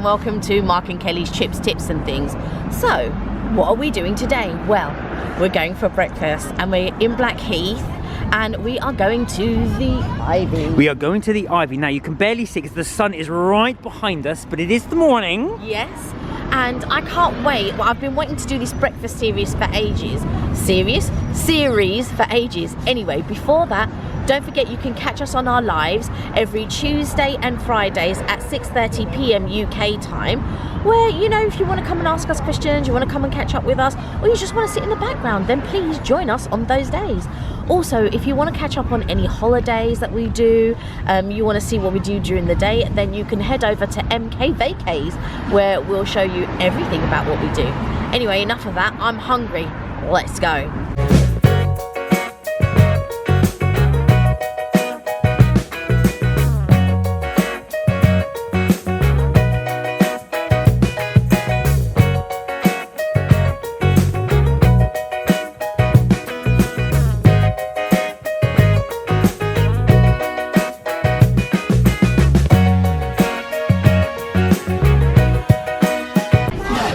welcome to Mark and Kelly's Chips, Tips and Things. So, what are we doing today? Well, we're going for breakfast and we're in Blackheath and we are going to the Ivy. We are going to the Ivy. Now, you can barely see because the sun is right behind us, but it is the morning. Yes, and I can't wait. Well, I've been waiting to do this breakfast series for ages. Series for ages. Anyway, before that, don't forget you can catch us on our lives every Tuesday and Fridays at 6:30 p.m. UK time, where, you know, if you want to come and ask us questions, you want to come and catch up with us, or you just want to sit in the background, then please join us on those days. Also, if you want to catch up on any holidays that we do, you want to see what we do during the day, then you can head over to MK Vacays, where we'll show you everything about what we do. Anyway, enough of that. I'm hungry. Let's go.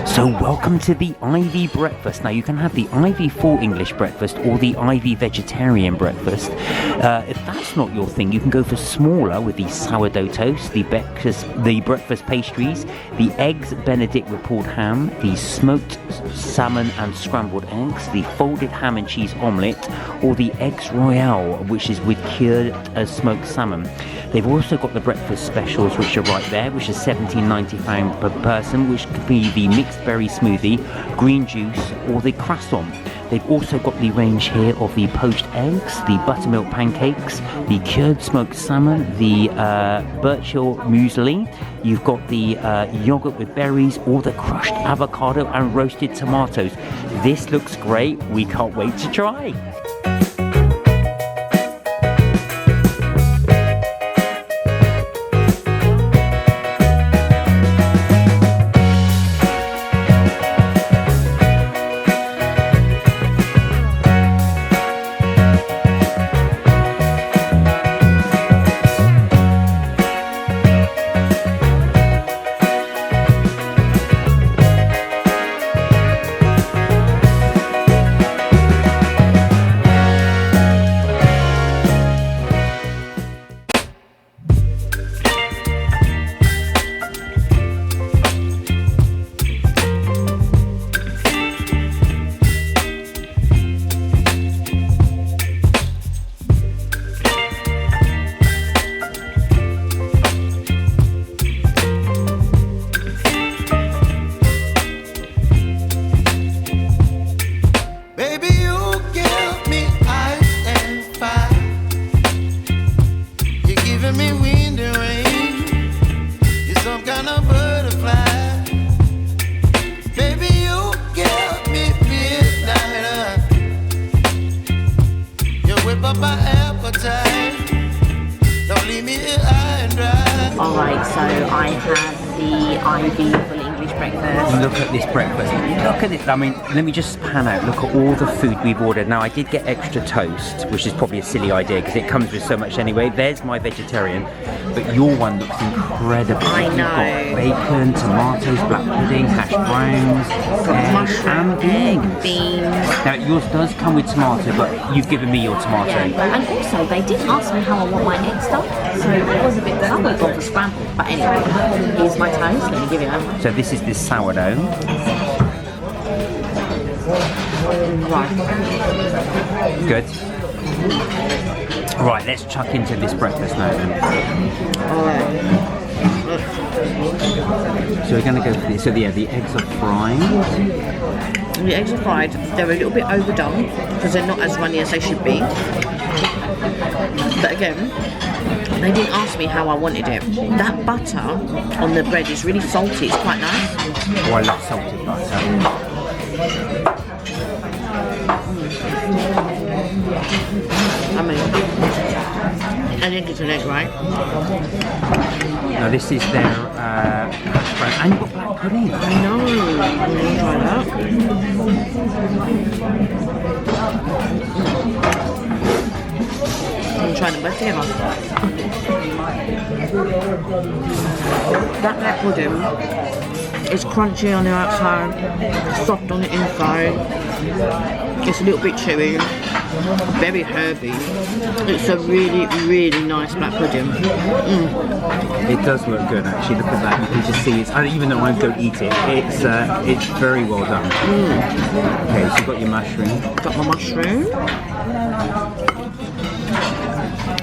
So welcome to the Ivy breakfast. Now you can have the Ivy full English breakfast or the Ivy vegetarian breakfast. If that's not your thing, you can go for smaller with the sourdough toast, the breakfast pastries, the eggs Benedict with pulled ham, the smoked salmon and scrambled eggs, the folded ham and cheese omelette, or the eggs royale, which is with cured smoked salmon. They've also got the breakfast specials, which are right there, which is £17.90 per person, which could be the mixed berry smoothie, green juice, or the croissant. They've also got the range here of the poached eggs, the buttermilk pancakes, the cured smoked salmon, the birch hill muesli. You've got the yogurt with berries, or the crushed avocado and roasted tomatoes. This looks great. We can't wait to try. Alright, so I have the Ivy full English breakfast. Look at this breakfast. Look at it. I mean, let me just pan out. Look at all the food we've ordered. Now, I did get extra toast, which is probably a silly idea because it comes with so much anyway. There's my vegetarian, but your one looks incredible. I know. You've got bacon, tomatoes, black pudding, hash browns, and beans. Now, yours does come with tomato, but you've given me your tomato. Yeah. And also, they did ask me how I want my eggs done, so it was a bit tough. I got for scrambled. But anyway, here's my toast. Let me give it over. So this is this sourdough. Right. Good. Right, let's chuck into this breakfast now then. Alright. So we're going to go for this. So yeah, the eggs are fried. The eggs are fried. They're a little bit overdone because they're not as runny as they should be. But again, they didn't ask me how I wanted it. That butter on the bread is really salty. It's quite nice. Oh, I love salted butter. I mean, I think it's an egg, right? Now this is their hash brown, and you've got black pudding. I know. I'm gonna try that. I'm trying them both together. That black pudding is crunchy on the outside, soft on the inside. It's a little bit chewy, very herby. It's a really, really nice black pudding. It does look good actually. Look at that. You can just see it's. Even though I don't eat it, it's very well done. Okay, so you've got your mushroom. Got my mushroom.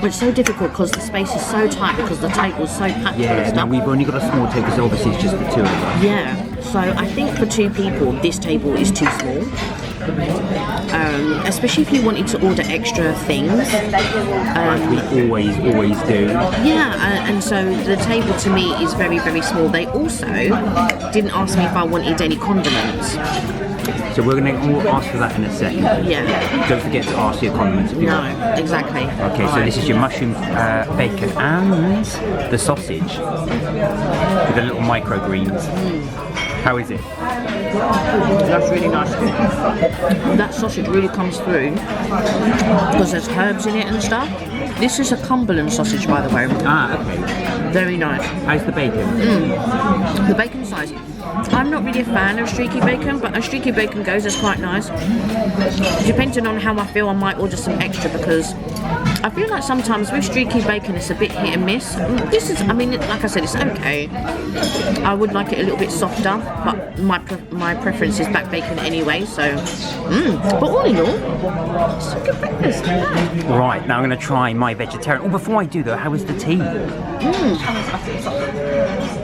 It's so difficult because the space is so tight because the table's so packed. Yeah, now we've only got a small table because obviously it's just the two of us. Yeah, so I think for 2 people this table is too small. Especially if you wanted to order extra things. We always do. Yeah, and so the table to me is very, very small. They also didn't ask me if I wanted any condiments. So we're going to ask for that in a second. Yeah. Don't forget to ask your condiments if you want. No, exactly. Okay, so this is your mushroom, bacon and the sausage with the little microgreens. How is it? That's really nice. That sausage really comes through because there's herbs in it and stuff. This is a Cumberland sausage, by the way. Ah, okay. Very nice. How's the bacon? The bacon size. I'm not really a fan of streaky bacon, but as streaky bacon goes, it's quite nice. Depending on how I feel, I might order some extra because I feel like sometimes with streaky bacon, it's a bit hit and miss. This is, I mean, like I said, it's okay. I would like it a little bit softer, but my preference is back bacon anyway, so. But all in all, it's a good breakfast. Right, now I'm going to try my vegetarian. Oh, before I do though, how is the tea?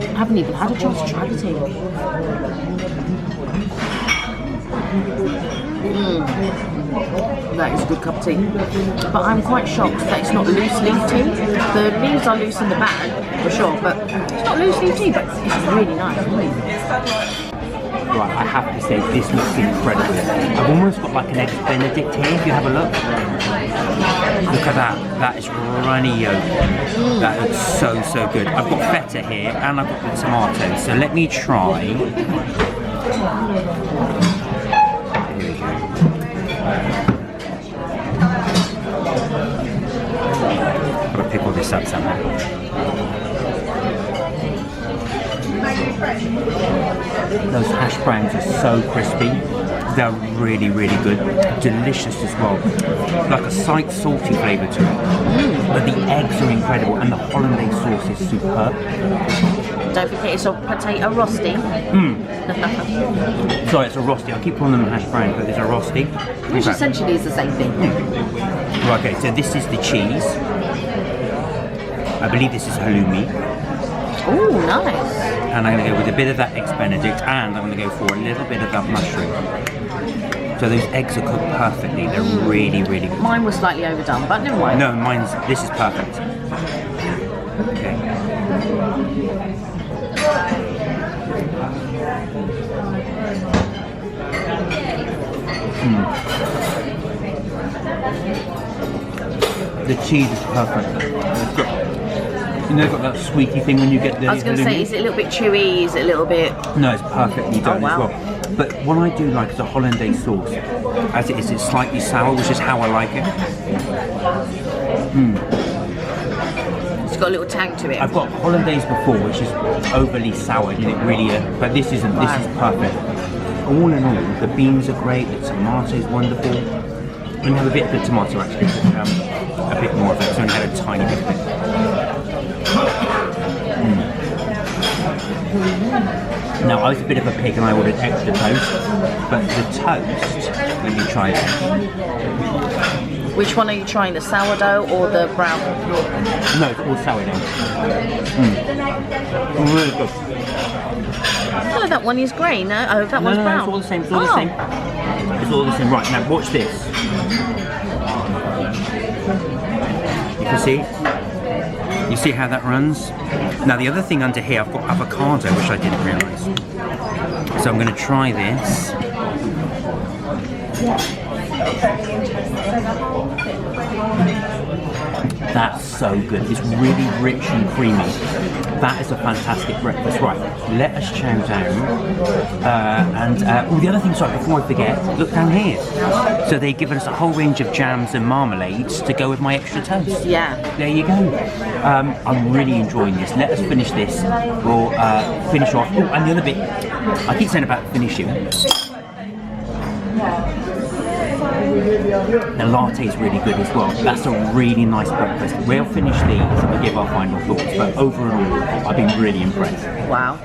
I haven't even had a chance to try the tea. That is a good cup of tea. But I'm quite shocked that it's not loose leaf tea. The leaves are loose in the bag, for sure, but it's not loose leaf tea, but it's really nice. Right, I have to say, this looks incredible. I've almost got like an egg Benedict here, if you have a look. Look at that, that is runny yolk. That looks so, so good. I've got feta here, and I've got the tomatoes, so let me try. Here we go. I've got to pick all this up somehow. Those hash browns are so crispy. They're really, really good. Delicious as well. Like a slight salty flavour to it. But the eggs are incredible and the hollandaise sauce is superb. Don't forget it's a potato rosti. Sorry, it's a rosti. I keep calling them hash browns, but it's a rosti. Which essentially is the same thing. Right, okay, so this is the cheese. I believe this is halloumi. Oh, nice. And I'm going to go with a bit of that eggs Benedict, and I'm going to go for a little bit of that mushroom. So those eggs are cooked perfectly. They're really, really good. Mine was slightly overdone, but never mind. No, this is perfect. Okay. The cheese is perfect. It's got, you know, got that sweety thing when you get the. I was going to say, is it a little bit chewy? Is it a little bit? No, it's perfectly done as well. But what I do like is the hollandaise sauce. As it is, it's slightly sour, which is how I like it. It's got a little tang to it. I've got hollandaise before, which is overly sour, and it really is. But this isn't. This is perfect. All in all, the beans are great. The tomato's wonderful. I'm going to have a bit of the tomato actually. A bit more of it. So I'm going to have a tiny bit of it. Now, I was a bit of a pig and I ordered extra toast, but the toast, let me try it. Which one are you trying, the sourdough or the brown? No, it's all sourdough. Really good. Oh, that one is grey, no? Oh, that one's brown. It's all the same, it's all the same. It's all the same. Right, now watch this. You can see? You see how that runs? Now the other thing under here, I've got avocado, which I didn't realise. So I'm going to try this. That's so good. It's really rich and creamy. That is a fantastic breakfast. Right, let us chow down. The other thing, sorry, before I forget, look down here. So they've given us a whole range of jams and marmalades to go with my extra toast. Yeah. There you go. I'm really enjoying this. Let us finish this. We'll finish off. Oh, and the other bit, I keep saying about finishing. The latte is really good as well. That's a really nice breakfast. We'll finish these and we'll give our final thoughts. But overall, I've been really impressed. Wow.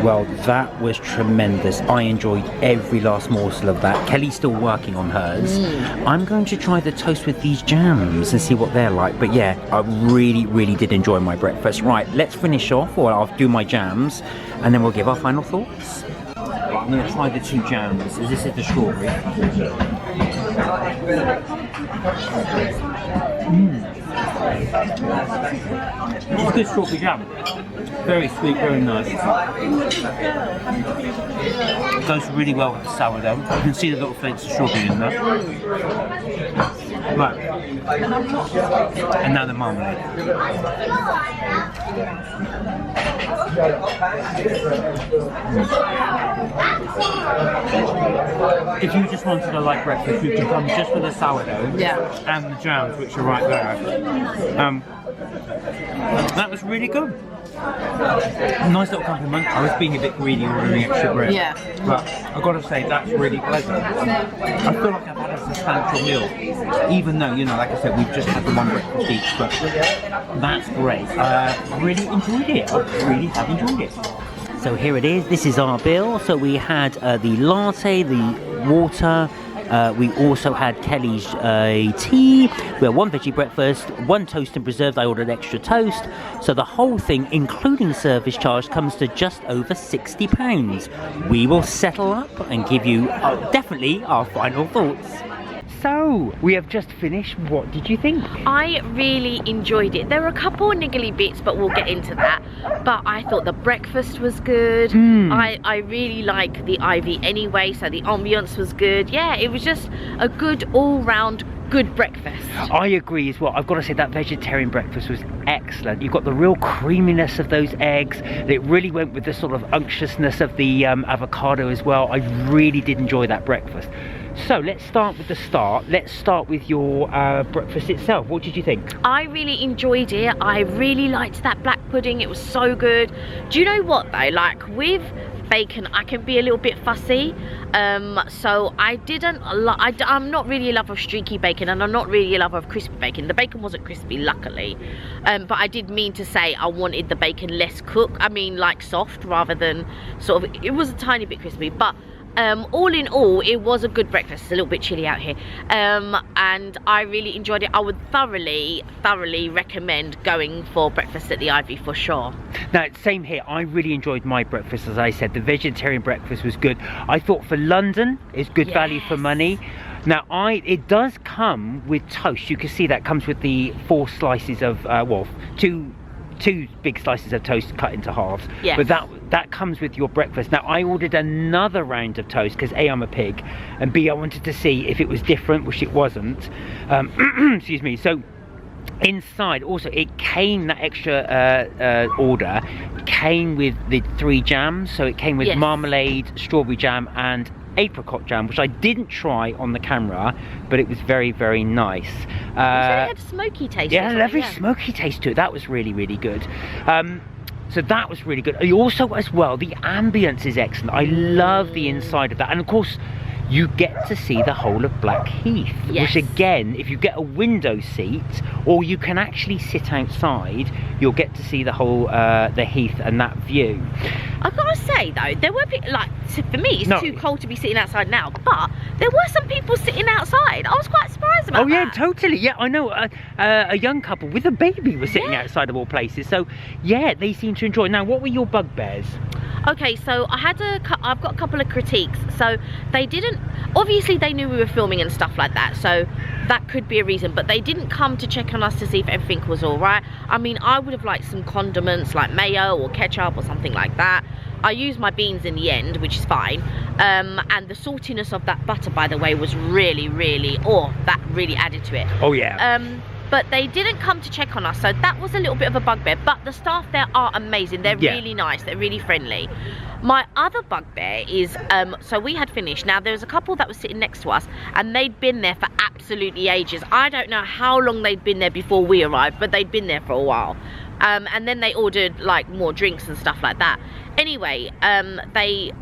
Well, that was tremendous. I enjoyed every last morsel of that. Kelly's still working on hers. I'm going to try the toast with these jams and see what they're like. But yeah, I really, really did enjoy my breakfast. Right, let's finish off, or I'll do my jams, and then we'll give our final thoughts. Right, I'm going to try the two jams. This is the strawberry. It's good strawberry jam. Very sweet, very nice. It goes really well with the sourdough. You can see the little flakes of strawberry in there. Right. And now the marmalade. If you just wanted a light breakfast, you could come just for the sourdough and the jams, which are right there. That was really good. Nice little compliment. I was being a bit greedy ordering extra bread. Yeah. But I've got to say, that's really pleasant. I feel like I've had a substantial meal. Even though, you know, like I said, we've just had the one breakfast each. But that's great. I really enjoyed it. I really have enjoyed it. So here it is. This is our bill. So we had the latte, the water. We also had Kelly's tea. We had one veggie breakfast, one toast and preserves. I ordered extra toast. So the whole thing, including service charge, comes to just over £60. We will settle up and give you definitely our final thoughts. So, we have just finished. What did you think? I really enjoyed it. There were a couple of niggly bits, but we'll get into that. But I thought the breakfast was good. I really like the Ivy anyway, so the ambiance was good. Yeah, it was just a good all-round good breakfast. I agree as well. I've got to say that vegetarian breakfast was excellent. You've got the real creaminess of those eggs. It really went with the sort of unctuousness of the avocado as well. I really did enjoy that breakfast. So let's start with the start. Let's start with your breakfast itself. What did you think? I really enjoyed it. I really liked that black pudding. It was so good. Do you know what though? Like with bacon, I can be a little bit fussy. So I didn't I'm not really a lover of streaky bacon, and I'm not really a lover of crispy bacon. The bacon wasn't crispy, luckily. But I did mean to say I wanted the bacon less cooked. I mean, like soft rather than sort of, it was a tiny bit crispy, but all in all, it was a good breakfast. It's a little bit chilly out here, and I really enjoyed it. I would thoroughly recommend going for breakfast at the Ivy for sure. Now, same here. I really enjoyed my breakfast. As I said, the vegetarian breakfast was good. I thought for London, it's good value for money. Now, it does come with toast. You can see that comes with the 4 slices of two big slices of toast cut into halves. Yes. But that comes with your breakfast. Now, I ordered another round of toast because A, I'm a pig, and B, I wanted to see if it was different, which it wasn't. Excuse me. So inside also it came, that extra order came with the 3 jams. So it came with marmalade, strawberry jam and apricot jam, which I didn't try on the camera, but it was very, very nice. It had a smoky taste. Yeah, a lovely smoky taste to it. That was really, really good. So that was really good. Also, as well, the ambience is excellent. I love the inside of that, and of course, you get to see the whole of Blackheath, which again, if you get a window seat, or you can actually sit outside, you'll get to see the whole the heath and that view. I've got to say though, there were people, like, for me it's No. too cold to be sitting outside now, but there were some people sitting outside. I was quite surprised about that. Oh yeah, totally. Yeah, I know. A young couple with a baby was sitting outside of all places. So yeah, they seem to enjoy it. Now, what were your bugbears? Okay, so I've got a couple of critiques. So they didn't, obviously they knew we were filming and stuff like that, so that could be a reason, but they didn't come to check on us to see if everything was all right. I mean, I would have liked some condiments like mayo or ketchup or something like that. I used my beans in the end, which is fine. And the saltiness of that butter, by the way, was really, that really added to it. Oh yeah. But they didn't come to check on us, so that was a little bit of a bugbear. But the staff there are amazing. They're really nice. They're really friendly. My other bugbear is, so we had finished. Now, there was a couple that was sitting next to us, and they'd been there for absolutely ages. I don't know how long they'd been there before we arrived, but they'd been there for a while. And then they ordered like more drinks and stuff like that. Anyway, they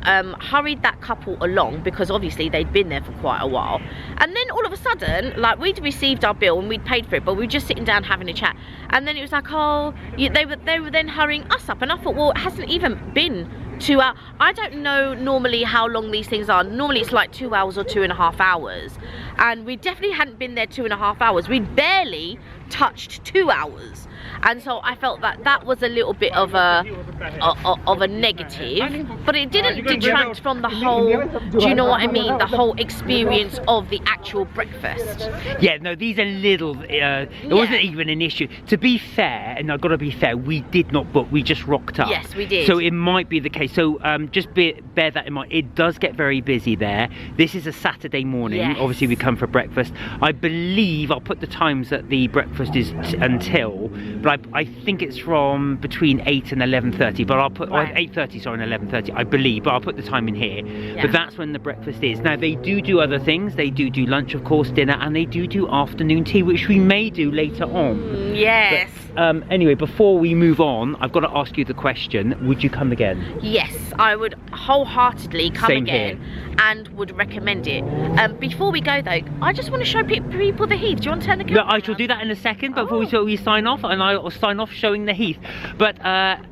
hurried that couple along because obviously they'd been there for quite a while. And then all of a sudden, like, we'd received our bill and we'd paid for it, but we were just sitting down having a chat. And then it was like, oh, they were then hurrying us up. And I thought, well, it hasn't even been 2 hours. I don't know normally how long these things are. Normally it's like 2 hours or 2.5 hours. And we definitely hadn't been there 2.5 hours. We'd barely touched 2 hours. And so I felt that that was a little bit of a negative, but it didn't detract from the whole, do you know what I mean, the whole experience of the actual breakfast. Yeah, no, these are little, it wasn't even an issue. To be fair, and I've got to be fair, we did not book, we just rocked up. Yes, we did. So it might be the case. So just bear that in mind. It does get very busy there. This is a Saturday morning. Yes. Obviously we come for breakfast. I believe, I'll put the times that the breakfast is until, but I think it's from between 8 and 11:30, but I'll put 8:30, sorry, and 11:30, I believe, but I'll put the time in here. Yeah. But that's when the breakfast is. Now they do other things. They do lunch, of course, dinner, and they do afternoon tea, which we may do later on. Yes. But, anyway, before we move on, I've got to ask you the question: would you come again? Yes, I would wholeheartedly come Same again here. and would recommend it. Before we go though, I just want to show people the Heath. Do you want to turn the camera? No, I shall do that in a second, but Oh. before we sign off, and I'll sign off showing the Heath. But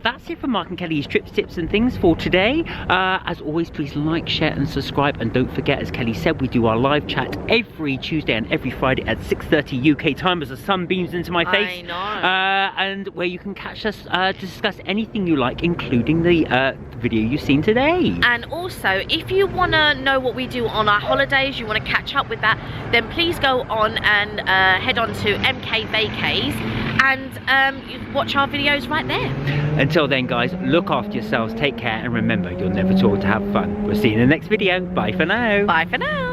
that's it for Mark and Kelly's trips, tips and things for today. As always, please like, share and subscribe, and don't forget, as Kelly said, we do our live chat every Tuesday and every Friday at 6:30 UK time as the sun beams into my face. I know. And where you can catch us to discuss anything you like, including the video you've seen today. And also, if you want to know what we do on our holidays, you want to catch up with that, then please go on and head on to MK Vacays and you watch our videos right there. Until then, guys, look after yourselves, take care, and remember, you're never too old to have fun. We'll see you in the next video. Bye for now. Bye for now.